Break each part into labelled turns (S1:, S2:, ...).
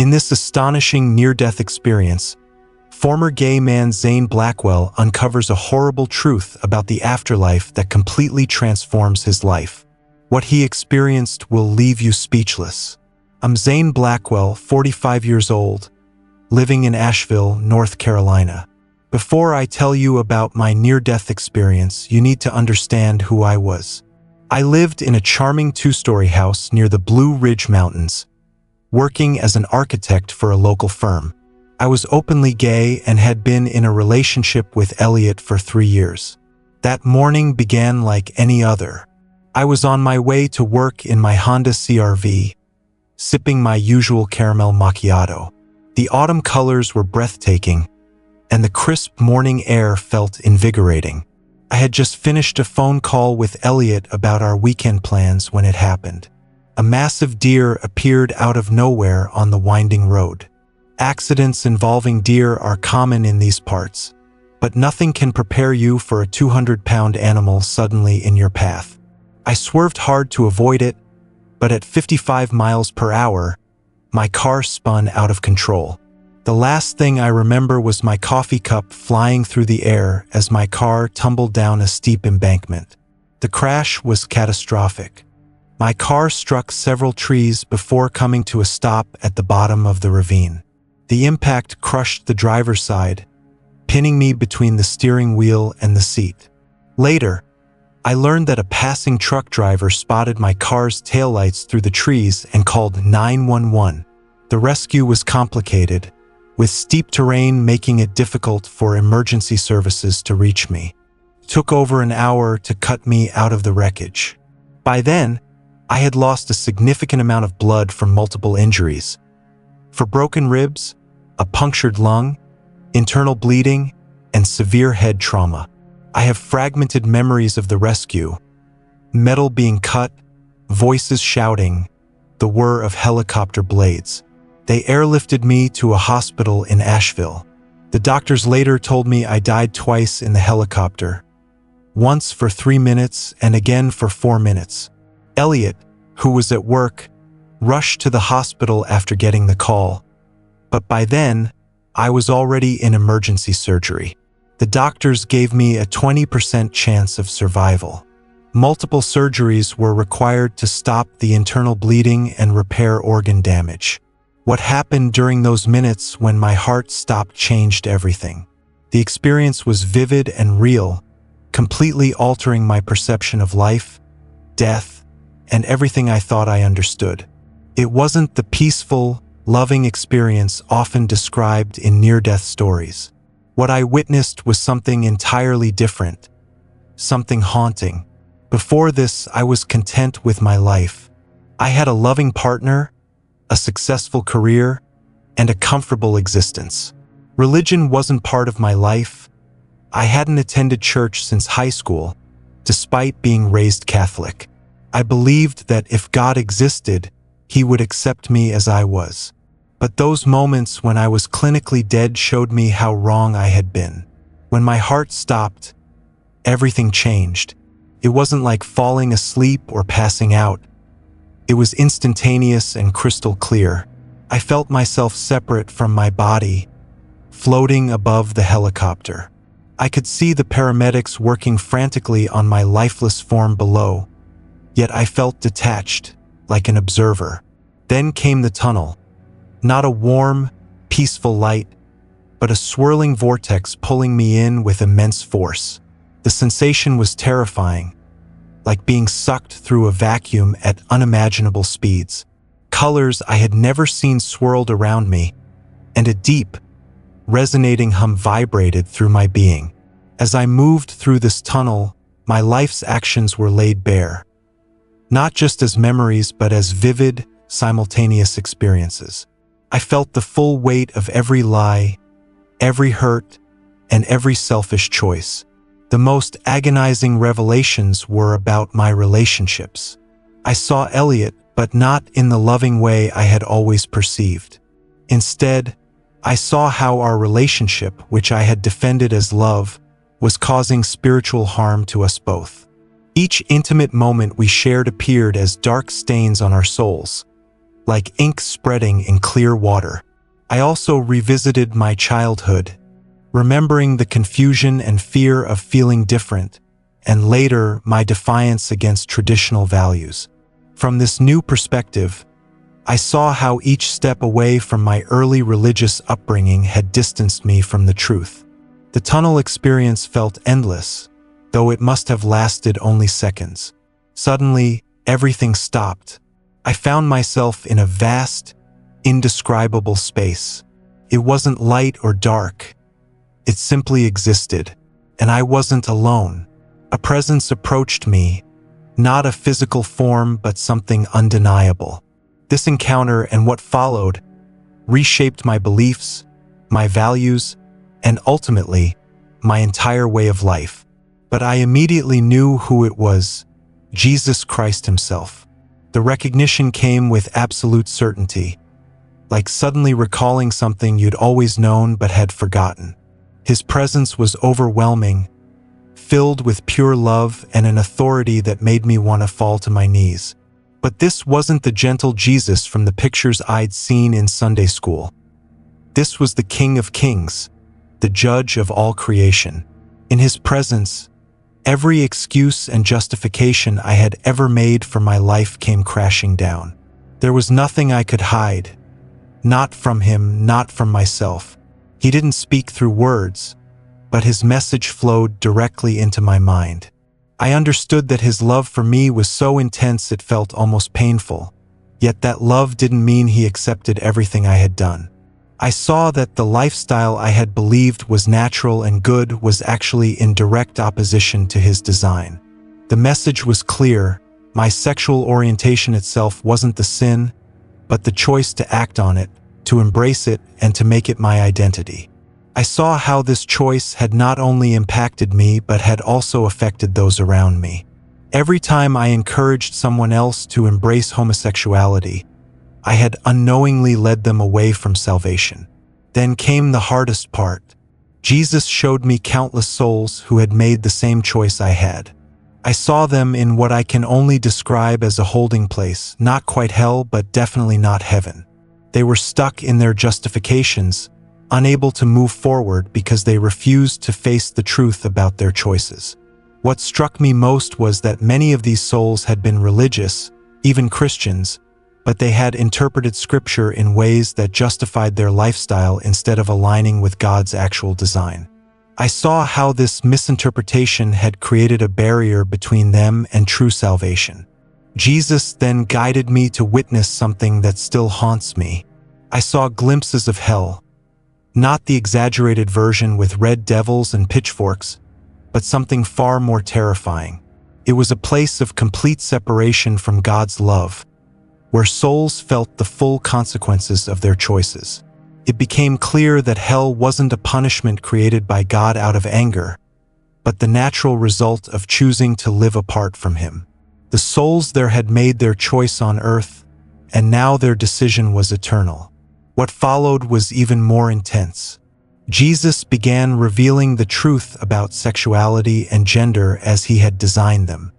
S1: In this astonishing near-death experience, former gay man Zane Blackwell uncovers a horrible truth about the afterlife that completely transforms his life. What he experienced will leave you speechless. I'm Zane Blackwell, 45 years old, living in Asheville, North Carolina. Before I tell you about my near-death experience, you need to understand who I was. I lived in a charming two-story house near the Blue Ridge Mountains, working as an architect for a local firm. I was openly gay and had been in a relationship with Elliot for 3 years. That morning began like any other. I was on my way to work in my Honda CR-V, sipping my usual caramel macchiato. The autumn colors were breathtaking, and the crisp morning air felt invigorating. I had just finished a phone call with Elliot about our weekend plans when it happened. A massive deer appeared out of nowhere on the winding road. Accidents involving deer are common in these parts, but nothing can prepare you for a 200-pound animal suddenly in your path. I swerved hard to avoid it, but at 55 miles per hour, my car spun out of control. The last thing I remember was my coffee cup flying through the air as my car tumbled down a steep embankment. The crash was catastrophic. My car struck several trees before coming to a stop at the bottom of the ravine. The impact crushed the driver's side, pinning me between the steering wheel and the seat. Later, I learned that a passing truck driver spotted my car's taillights through the trees and called 911. The rescue was complicated, with steep terrain making it difficult for emergency services to reach me. It took over an hour to cut me out of the wreckage. By then, I had lost a significant amount of blood from multiple injuries. For broken ribs, a punctured lung, internal bleeding, and severe head trauma. I have fragmented memories of the rescue, metal being cut, voices shouting, the whir of helicopter blades. They airlifted me to a hospital in Asheville. The doctors later told me I died twice in the helicopter, once for 3 minutes and again for 4 minutes. Elliot, who was at work, rushed to the hospital after getting the call, but by then, I was already in emergency surgery. The doctors gave me a 20% chance of survival. Multiple surgeries were required to stop the internal bleeding and repair organ damage. What happened during those minutes when my heart stopped changed everything. The experience was vivid and real, completely altering my perception of life, death, and everything I thought I understood. It wasn't the peaceful, loving experience often described in near-death stories. What I witnessed was something entirely different, something haunting. Before this, I was content with my life. I had a loving partner, a successful career, and a comfortable existence. Religion wasn't part of my life. I hadn't attended church since high school, despite being raised Catholic. I believed that if God existed, He would accept me as I was. But those moments when I was clinically dead showed me how wrong I had been. When my heart stopped, everything changed. It wasn't like falling asleep or passing out. It was instantaneous and crystal clear. I felt myself separate from my body, floating above the helicopter. I could see the paramedics working frantically on my lifeless form below, yet I felt detached, like an observer. Then came the tunnel. Not a warm, peaceful light, but a swirling vortex pulling me in with immense force. The sensation was terrifying, like being sucked through a vacuum at unimaginable speeds. Colors I had never seen swirled around me, and a deep, resonating hum vibrated through my being. As I moved through this tunnel, my life's actions were laid bare, not just as memories but as vivid, simultaneous experiences. I felt the full weight of every lie, every hurt, and every selfish choice. The most agonizing revelations were about my relationships. I saw Elliot, but not in the loving way I had always perceived. Instead, I saw how our relationship, which I had defended as love, was causing spiritual harm to us both. Each intimate moment we shared appeared as dark stains on our souls, like ink spreading in clear water. I also revisited my childhood, remembering the confusion and fear of feeling different, and later my defiance against traditional values. From this new perspective, I saw how each step away from my early religious upbringing had distanced me from the truth. The tunnel experience felt endless, though it must have lasted only seconds. Suddenly, everything stopped. I found myself in a vast, indescribable space. It wasn't light or dark. It simply existed, and I wasn't alone. A presence approached me, not a physical form but something undeniable. This encounter and what followed reshaped my beliefs, my values, and ultimately, my entire way of life. But I immediately knew who it was: Jesus Christ himself. The recognition came with absolute certainty, like suddenly recalling something you'd always known but had forgotten. His presence was overwhelming, filled with pure love and an authority that made me want to fall to my knees. But this wasn't the gentle Jesus from the pictures I'd seen in Sunday school. This was the King of Kings, the judge of all creation. In his presence, every excuse and justification I had ever made for my life came crashing down. There was nothing I could hide, not from him, not from myself. He didn't speak through words, but his message flowed directly into my mind. I understood that his love for me was so intense it felt almost painful, yet that love didn't mean he accepted everything I had done. I saw that the lifestyle I had believed was natural and good was actually in direct opposition to his design. The message was clear: my sexual orientation itself wasn't the sin, but the choice to act on it, to embrace it, and to make it my identity. I saw how this choice had not only impacted me but had also affected those around me. Every time I encouraged someone else to embrace homosexuality, I had unknowingly led them away from salvation. Then came the hardest part. Jesus showed me countless souls who had made the same choice I had. I saw them in what I can only describe as a holding place, not quite hell, but definitely not heaven. They were stuck in their justifications, unable to move forward because they refused to face the truth about their choices. What struck me most was that many of these souls had been religious, even Christians, but they had interpreted Scripture in ways that justified their lifestyle instead of aligning with God's actual design. I saw how this misinterpretation had created a barrier between them and true salvation. Jesus then guided me to witness something that still haunts me. I saw glimpses of hell, not the exaggerated version with red devils and pitchforks, but something far more terrifying. It was a place of complete separation from God's love, where souls felt the full consequences of their choices. It became clear that hell wasn't a punishment created by God out of anger, but the natural result of choosing to live apart from him. The souls there had made their choice on earth, and now their decision was eternal. What followed was even more intense. Jesus began revealing the truth about sexuality and gender as he had designed them.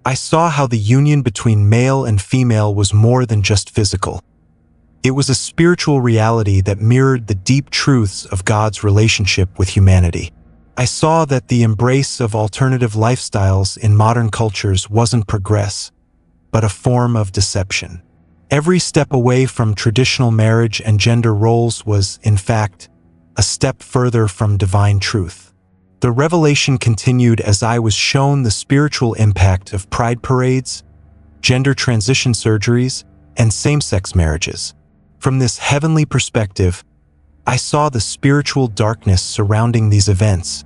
S1: I saw how the union between male and female was more than just physical. It was a spiritual reality that mirrored the deep truths of God's relationship with humanity. I saw that the embrace of alternative lifestyles in modern cultures wasn't progress, but a form of deception. Every step away from traditional marriage and gender roles was, in fact, a step further from divine truth. The revelation continued as I was shown the spiritual impact of pride parades, gender transition surgeries, and same-sex marriages. From this heavenly perspective, I saw the spiritual darkness surrounding these events,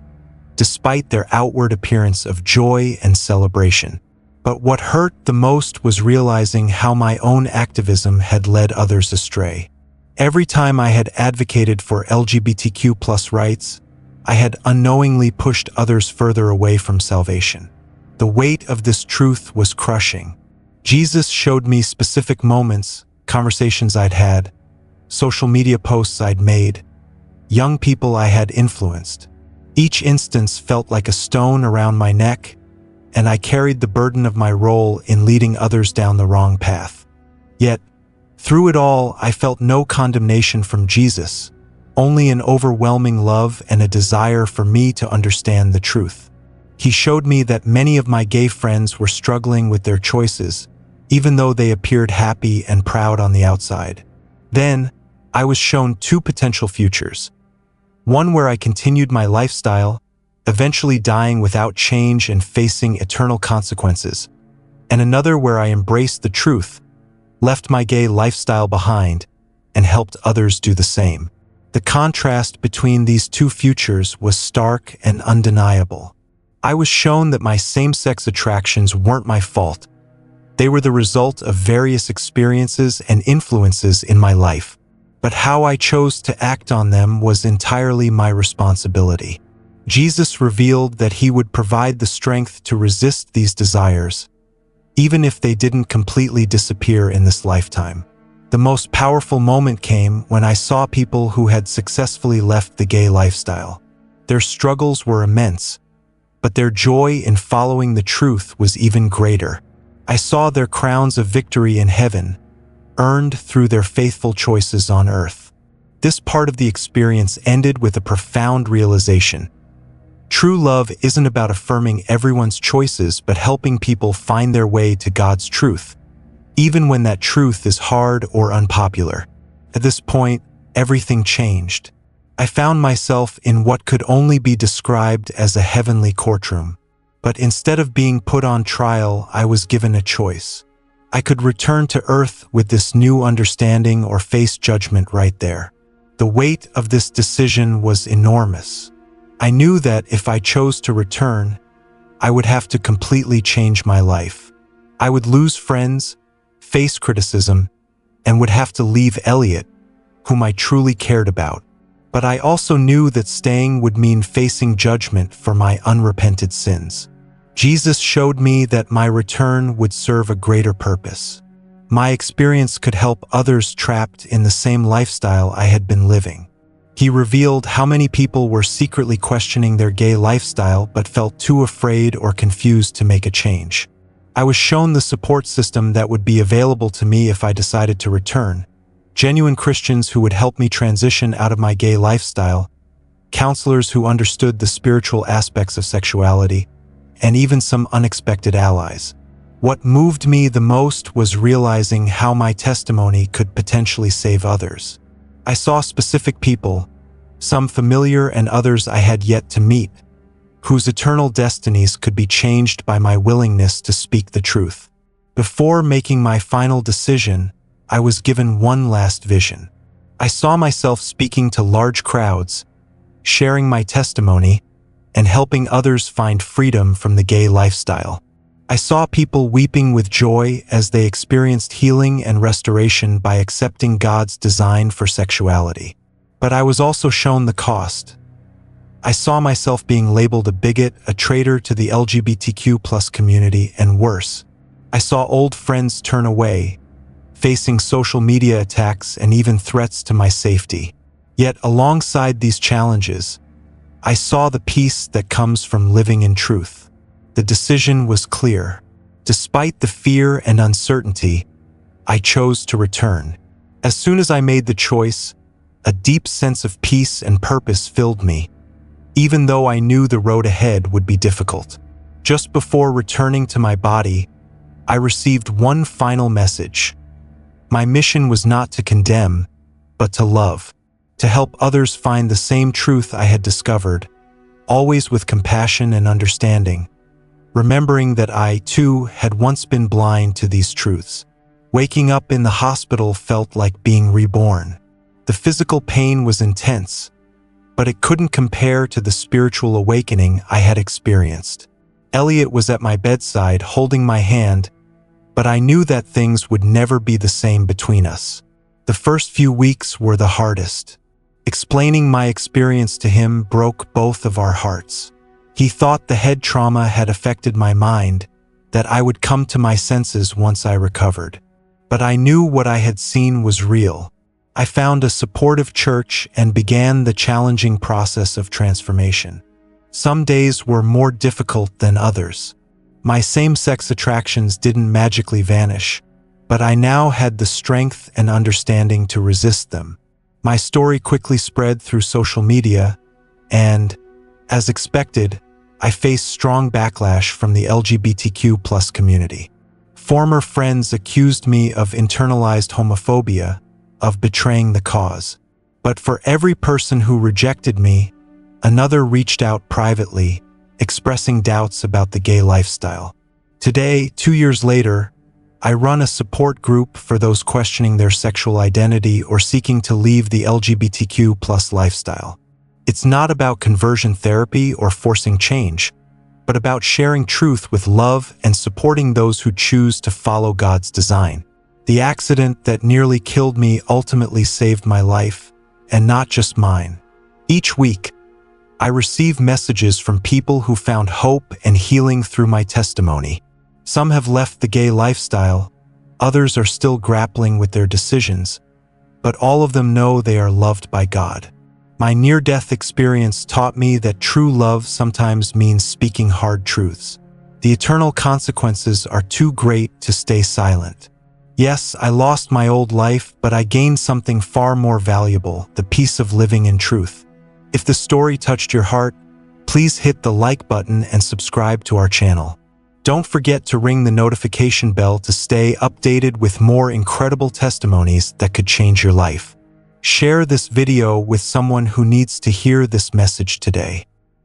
S1: despite their outward appearance of joy and celebration. But what hurt the most was realizing how my own activism had led others astray. Every time I had advocated for LGBTQ+ rights, I had unknowingly pushed others further away from salvation. The weight of this truth was crushing. Jesus showed me specific moments, conversations I'd had, social media posts I'd made, young people I had influenced. Each instance felt like a stone around my neck, and I carried the burden of my role in leading others down the wrong path. Yet, Through it all, I felt no condemnation from Jesus, only an overwhelming love and a desire for me to understand the truth. He showed me that many of my gay friends were struggling with their choices, even though they appeared happy and proud on the outside. Then, I was shown two potential futures. One where I continued my lifestyle, eventually dying without change and facing eternal consequences, and another where I embraced the truth, left my gay lifestyle behind, and helped others do the same. The contrast between these two futures was stark and undeniable. I was shown that my same-sex attractions weren't my fault. They were the result of various experiences and influences in my life. But how I chose to act on them was entirely my responsibility. Jesus revealed that he would provide the strength to resist these desires, even if they didn't completely disappear in this lifetime. The most powerful moment came when I saw people who had successfully left the gay lifestyle. Their struggles were immense, but their joy in following the truth was even greater. I saw their crowns of victory in heaven, earned through their faithful choices on earth. This part of the experience ended with a profound realization. True love isn't about affirming everyone's choices, but helping people find their way to God's truth, even when that truth is hard or unpopular. At this point, everything changed. I found myself in what could only be described as a heavenly courtroom. But instead of being put on trial, I was given a choice. I could return to earth with this new understanding or face judgment right there. The weight of this decision was enormous. I knew that if I chose to return, I would have to completely change my life. I would lose friends, face criticism, and would have to leave Elliot, whom I truly cared about. But I also knew that staying would mean facing judgment for my unrepented sins. Jesus showed me that my return would serve a greater purpose. My experience could help others trapped in the same lifestyle I had been living. He revealed how many people were secretly questioning their gay lifestyle but felt too afraid or confused to make a change. I was shown the support system that would be available to me if I decided to return. Genuine Christians who would help me transition out of my gay lifestyle, counselors who understood the spiritual aspects of sexuality, and even some unexpected allies. What moved me the most was realizing how my testimony could potentially save others. I saw specific people, some familiar and others I had yet to meet, whose eternal destinies could be changed by my willingness to speak the truth. Before making my final decision, I was given one last vision. I saw myself speaking to large crowds, sharing my testimony, and helping others find freedom from the gay lifestyle. I saw people weeping with joy as they experienced healing and restoration by accepting God's design for sexuality. But I was also shown the cost. I saw myself being labeled a bigot, a traitor to the LGBTQ+ community, and worse. I saw old friends turn away, facing social media attacks and even threats to my safety. Yet alongside these challenges, I saw the peace that comes from living in truth. The decision was clear. Despite the fear and uncertainty, I chose to return. As soon as I made the choice, a deep sense of peace and purpose filled me, even though I knew the road ahead would be difficult. Just before returning to my body, I received one final message. My mission was not to condemn, but to love, to help others find the same truth I had discovered, always with compassion and understanding, remembering that I, too, had once been blind to these truths. Waking up in the hospital felt like being reborn. The physical pain was intense, but it couldn't compare to the spiritual awakening I had experienced. Elliot was at my bedside holding my hand, but I knew that things would never be the same between us. The first few weeks were the hardest. Explaining my experience to him broke both of our hearts. He thought the head trauma had affected my mind, that I would come to my senses once I recovered. But I knew what I had seen was real. I found a supportive church and began the challenging process of transformation. Some days were more difficult than others. My same-sex attractions didn't magically vanish, but I now had the strength and understanding to resist them. My story quickly spread through social media, and, as expected, I faced strong backlash from the LGBTQ+ community. Former friends accused me of internalized homophobia, of betraying the cause. But for every person who rejected me, another reached out privately, expressing doubts about the gay lifestyle. Today, 2 years later, I run a support group for those questioning their sexual identity or seeking to leave the LGBTQ+ lifestyle. It's not about conversion therapy or forcing change, but about sharing truth with love and supporting those who choose to follow God's design. The accident that nearly killed me ultimately saved my life, and not just mine. Each week, I receive messages from people who found hope and healing through my testimony. Some have left the gay lifestyle, others are still grappling with their decisions, but all of them know they are loved by God. My near-death experience taught me that true love sometimes means speaking hard truths. The eternal consequences are too great to stay silent. Yes, I lost my old life, but I gained something far more valuable, the peace of living in truth. If the story touched your heart, please hit the like button and subscribe to our channel. Don't forget to ring the notification bell to stay updated with more incredible testimonies that could change your life. Share this video with someone who needs to hear this message today.